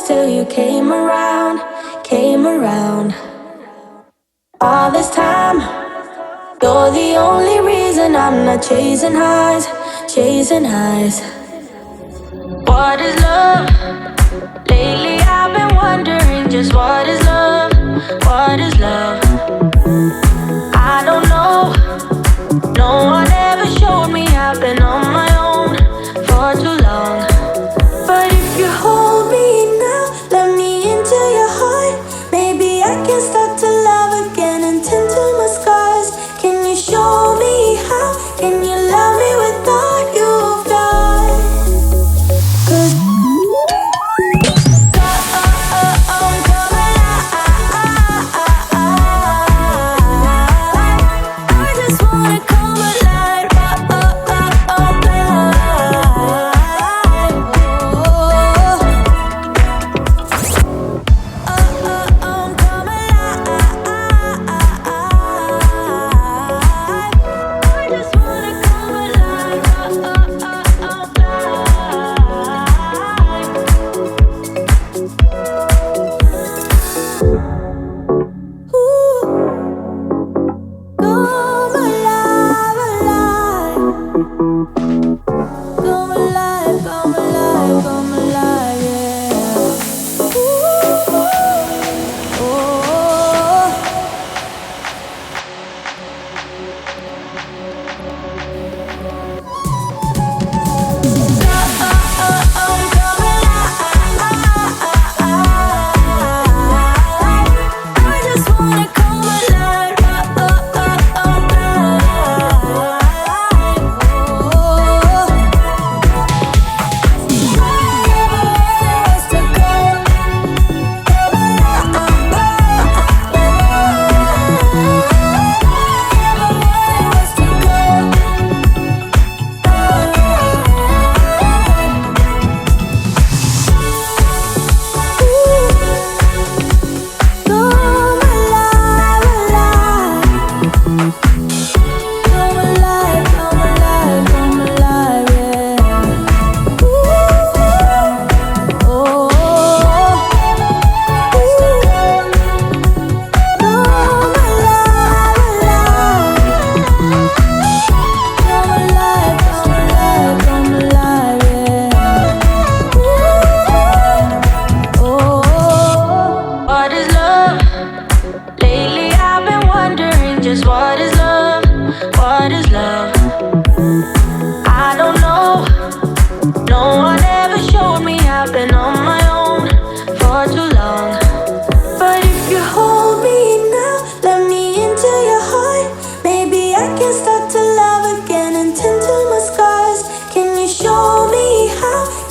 till you came around, came around. All this time, you're the only reason I'm not chasing highs, chasing highs. What is love? Lately I've been wondering just what is love, what is love? I don't know, no one ever showed me. I've been on my own for too long. But if you hold me now, let me into your heart, maybe I can start to love again and tend to my scars. Can you show me how? Can you love me with all you've got? 'Cause I'm coming alive. I just wanna come alive.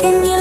Can you